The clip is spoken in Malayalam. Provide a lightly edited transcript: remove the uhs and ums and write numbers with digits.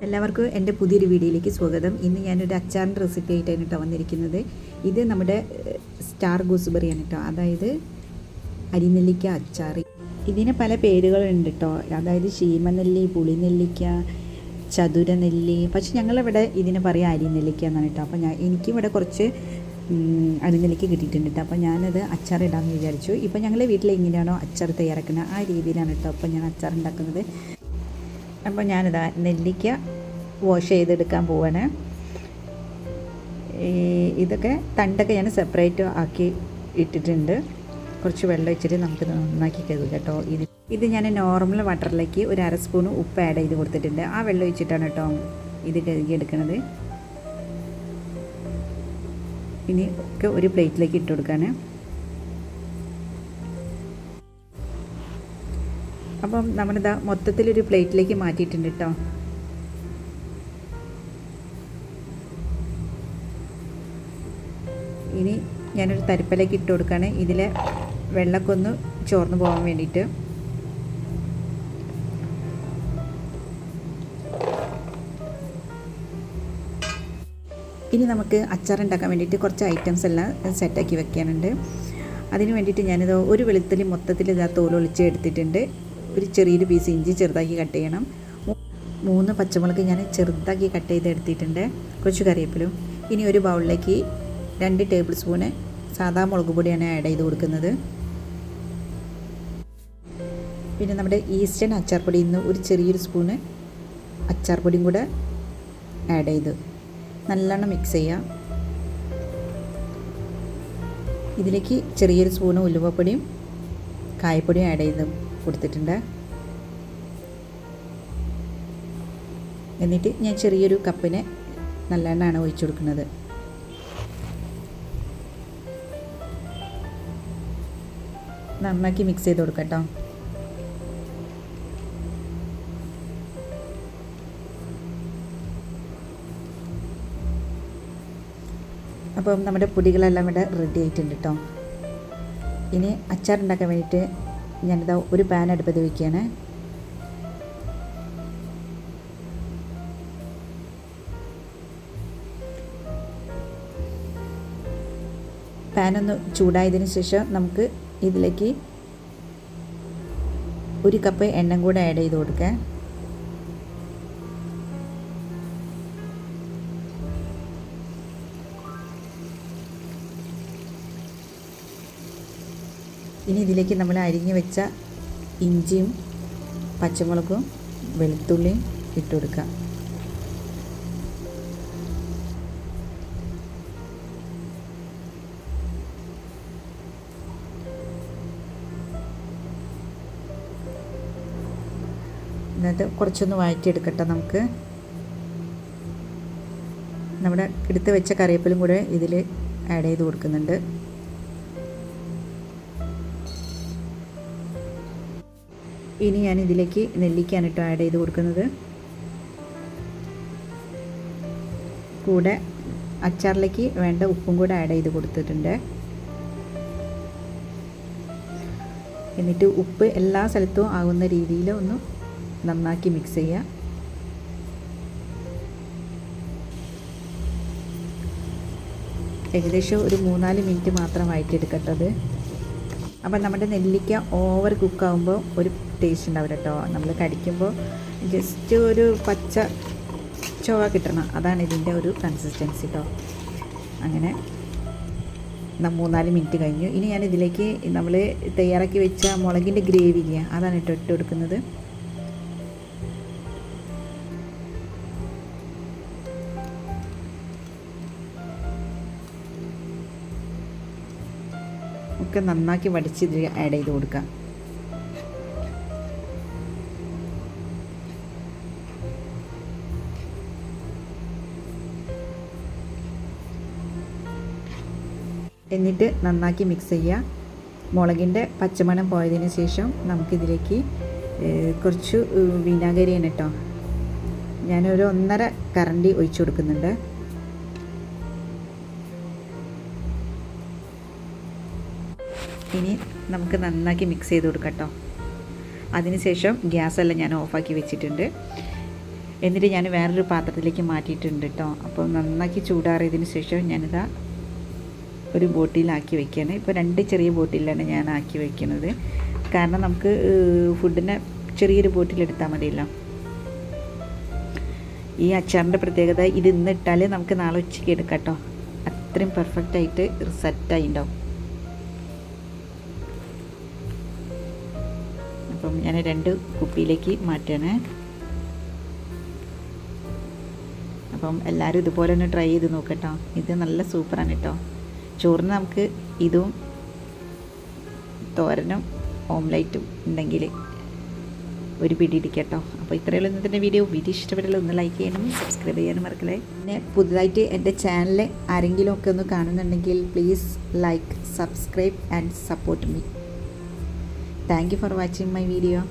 എല്ലാവർക്കും എൻ്റെ പുതിയൊരു വീഡിയോയിലേക്ക് സ്വാഗതം. ഇന്ന് ഞാനൊരു അച്ചാറിൻ്റെ റെസിപ്പി ആയിട്ടാണ് കേട്ടോ വന്നിരിക്കുന്നത്. ഇത് നമ്മുടെ സ്റ്റാർ ഗൂസ്ബെറിയാണ് കേട്ടോ, അതായത് അരിനെല്ലിക്ക അച്ചാർ. ഇതിന് പല പേരുകളുണ്ട് കേട്ടോ, അതായത് ശീമനെല്ലി, പുളിനെല്ലിക്ക, ചതുരനെല്ലി. പക്ഷെ ഞങ്ങളിവിടെ ഇതിന് പറയാം അരിനെല്ലിക്ക എന്നാണ് കേട്ടോ. അപ്പോൾ എനിക്കിവിടെ കുറച്ച് അരിനെല്ലിക്ക കിട്ടിയിട്ടുണ്ട് കേട്ടോ. അപ്പോൾ ഞാനത് അച്ചാർ ഇടാമെന്ന് വിചാരിച്ചു. ഇപ്പോൾ ഞങ്ങളുടെ വീട്ടിൽ എങ്ങനെയാണോ അച്ചാർ തയ്യാറാക്കുന്നത് ആ രീതിയിലാണ് കേട്ടോ അപ്പോൾ ഞാൻ അച്ചാർ ഉണ്ടാക്കുന്നത്. അപ്പോൾ ഞാനിതാ നെല്ലിക്ക വാഷ് ചെയ്തെടുക്കാൻ പോവാണ്. ഇതൊക്കെ തണ്ടൊക്കെ ഞാൻ സെപ്പറേറ്റ് ആക്കി ഇട്ടിട്ടുണ്ട്. കുറച്ച് വെള്ളം വെച്ചിട്ട് നമുക്ക് നന്നാക്കി കഴുകുക കേട്ടോ. ഇത് ഞാൻ നോർമൽ വാട്ടറിലേക്ക് ഒരു അര സ്പൂൺ ഉപ്പ് ആഡ് ചെയ്ത് കൊടുത്തിട്ടുണ്ട്. ആ വെള്ളം ഒഴിച്ചിട്ടാണ് കേട്ടോ ഇത് കഴുകിയെടുക്കുന്നത്. ഇനി ഒക്കെ ഒരു പ്ലേറ്റിലേക്ക് ഇട്ട് കൊടുക്കാൻ. അപ്പം നമ്മളിതാ മൊത്തത്തിലൊരു പ്ലേറ്റിലേക്ക് മാറ്റിയിട്ടുണ്ട് കേട്ടോ. ഇനി ഞാനൊരു തരിപ്പലേക്ക് ഇട്ട് കൊടുക്കുകയാണ്, ഇതിലെ വെള്ളമൊക്കെ ഒന്ന് ചോർന്ന് പോകാൻ വേണ്ടിയിട്ട്. ഇനി നമുക്ക് അച്ചാർ ഉണ്ടാക്കാൻ വേണ്ടിയിട്ട് കുറച്ച് ഐറ്റംസ് എല്ലാം സെറ്റാക്കി വെക്കാനുണ്ട്. അതിന് വേണ്ടിയിട്ട് ഞാനിത് ഒരു വെളുത്തുള്ളി മൊത്തത്തിൽ ഇതാ തോലൊളിച്ച് എടുത്തിട്ടുണ്ട്. ഒരു ചെറിയൊരു പീസ് ഇഞ്ചി ചെറുതാക്കി കട്ട് ചെയ്യണം. 3 പച്ചമുളക് ഞാൻ ചെറുതാക്കി കട്ട് ചെയ്ത് എടുത്തിട്ടുണ്ട്. കുറച്ച് കറിവേപ്പിലും. ഇനി ഒരു ബൗളിലേക്ക് 2 ടേബിൾ സ്പൂണ് സാദാ മുളക് പൊടിയാണ് ആഡ് ചെയ്ത് കൊടുക്കുന്നത്. പിന്നെ നമ്മുടെ ഈസ്റ്റേൺ അച്ചാർ പൊടി ഇന്ന് ഒരു ചെറിയൊരു സ്പൂണ് അച്ചാർ പൊടിയും കൂടെ ആഡ് ചെയ്ത് നല്ലോണം മിക്സ് ചെയ്യാം. ഇതിലേക്ക് ചെറിയൊരു സ്പൂണ് ഉലുവപ്പൊടിയും കായപ്പൊടിയും ആഡ് ചെയ്ത് കൊടുത്തിട്ടുണ്ട്. എന്നിട്ട് ഞാൻ ചെറിയൊരു കപ്പിന് നല്ലെണ്ണയാണ് ഒഴിച്ചു കൊടുക്കുന്നത്. നന്നാക്കി മിക്സ് ചെയ്ത് കൊടുക്കട്ടോ. അപ്പം നമ്മുടെ പൊടികളെല്ലാം ഇവിടെ റെഡി ആയിട്ടുണ്ട് കേട്ടോ. ഇനി അച്ചാർ ഉണ്ടാക്കാൻ വേണ്ടിയിട്ട് ഞാനിതാ ഒരു പാൻ അടുപ്പത്ത് വയ്ക്കുകയാണ്. പാനൊന്ന് ചൂടായതിന് ശേഷം നമുക്ക് ഇതിലേക്ക് 1 കപ്പ് എണ്ണ കൂടെ ആഡ് ചെയ്ത് കൊടുക്കാം. ഇനി ഇതിലേക്ക് നമ്മൾ അരിഞ്ഞു വെച്ച ഇഞ്ചിയും പച്ചമുളകും വെളുത്തുള്ളിയും ഇട്ട് കൊടുക്കാം. എന്നിട്ട് കുറച്ചൊന്ന് വഴറ്റിയെടുക്കട്ടെ. നമുക്ക് നമ്മുടെ എടുത്ത് വെച്ച കറിവേപ്പിലും കൂടെ ഇതിൽ ആഡ് ചെയ്ത് കൊടുക്കുന്നുണ്ട്. ഇനി ഞാൻ ഇതിലേക്ക് നെല്ലിക്കയാണ് കേട്ടോ ആഡ് ചെയ്ത് കൊടുക്കുന്നത്. കൂടെ അച്ചാറിലേക്ക് വേണ്ട ഉപ്പും കൂടെ ആഡ് ചെയ്ത് കൊടുത്തിട്ടുണ്ട്. എന്നിട്ട് ഉപ്പ് എല്ലാ സ്ഥലത്തും ആകുന്ന രീതിയിൽ ഒന്ന് നന്നാക്കി മിക്സ് ചെയ്യുക. ഏകദേശം ഒരു 3-4 മിനിറ്റ് മാത്രം വഴറ്റിയെടുക്കട്ടത്. അപ്പം നമ്മുടെ നെല്ലിക്ക ഓവർ കുക്കാകുമ്പോൾ ഒരു ടേസ്റ്റ് ഉണ്ടാവില്ല കേട്ടോ. നമ്മൾ കടിക്കുമ്പോൾ ജസ്റ്റ് ഒരു പച്ച ചുവ കിട്ടണം, അതാണ് ഇതിൻ്റെ ഒരു കൺസിസ്റ്റൻസി കേട്ടോ. അങ്ങനെ 3-4 മിനിറ്റ് കഴിഞ്ഞു. ഇനി ഞാൻ ഇതിലേക്ക് നമ്മൾ തയ്യാറാക്കി വെച്ച മുളകിൻ്റെ ഗ്രേവി ഇല്ല, അതാണ് കേട്ടോ ഇട്ട് കൊടുക്കുന്നത്. ഒക്കെ നന്നാക്കി വടിച്ച് ഇതിൽ ആഡ് ചെയ്ത് കൊടുക്കാം. എന്നിട്ട് നന്നാക്കി മിക്സ് ചെയ്യുക. മുളകിൻ്റെ പച്ചമണം പോയതിന് ശേഷം നമുക്കിതിലേക്ക് കുറച്ച് വിനാഗിരിയാണ് കേട്ടോ, ഞാനൊരു 1.5 കറണ്ടി ഒഴിച്ചു കൊടുക്കുന്നുണ്ട്. ഇനി നമുക്ക് നന്നാക്കി മിക്സ് ചെയ്ത് കൊടുക്കാം കേട്ടോ. അതിനുശേഷം ഗ്യാസെല്ലാം ഞാൻ ഓഫാക്കി വെച്ചിട്ടുണ്ട്. എന്നിട്ട് ഞാൻ വേറൊരു പാത്രത്തിലേക്ക് മാറ്റിയിട്ടുണ്ട് കേട്ടോ. അപ്പോൾ നന്നാക്കി ചൂടാറിയതിന് ശേഷം ഞാനിതാ ഒരു ബോട്ടിലാക്കി വയ്ക്കുകയാണ്. ഇപ്പോൾ 2 ചെറിയ ബോട്ടിലാണ് ഞാൻ ആക്കി വയ്ക്കുന്നത്. കാരണം നമുക്ക് ഫുഡിനെ ചെറിയൊരു ബോട്ടിലെടുത്താൽ മതിയല്ലോ. ഈ അച്ചാറിൻ്റെ പ്രത്യേകത ഇത് ഇന്നിട്ടാൽ നമുക്ക് നാളെ ഉച്ചയ്ക്ക് എടുക്കാം കേട്ടോ. അത്രയും പെർഫെക്റ്റായിട്ട് സെറ്റായി ഉണ്ടാവും. അപ്പം ഞാൻ 2 കുപ്പിയിലേക്ക് മാറ്റുകയാണ്. അപ്പം എല്ലാവരും ഇതുപോലെ ഒന്ന് ട്രൈ ചെയ്ത് നോക്കട്ടോ. ഇത് നല്ല സൂപ്പറാണ് കേട്ടോ. ചോറിന് നമുക്ക് ഇതും തോരനും ഓംലേറ്റും ഉണ്ടെങ്കിൽ ഒരു പിടി ഇടിക്കട്ടോ. അപ്പോൾ ഇത്രയുള്ള ഇന്നത്തെ വീഡിയോ ഇഷ്ടപ്പെട്ടാൽ ഒന്ന് ലൈക്ക് ചെയ്യണം, സബ്സ്ക്രൈബ് ചെയ്യാനും മറക്കല്ലേ. പിന്നെ പുതുതായിട്ട് എൻ്റെ ചാനൽ ആരെങ്കിലും ഒക്കെ ഒന്ന് കാണുന്നുണ്ടെങ്കിൽ please like, subscribe and support me. Thank you for watching my video.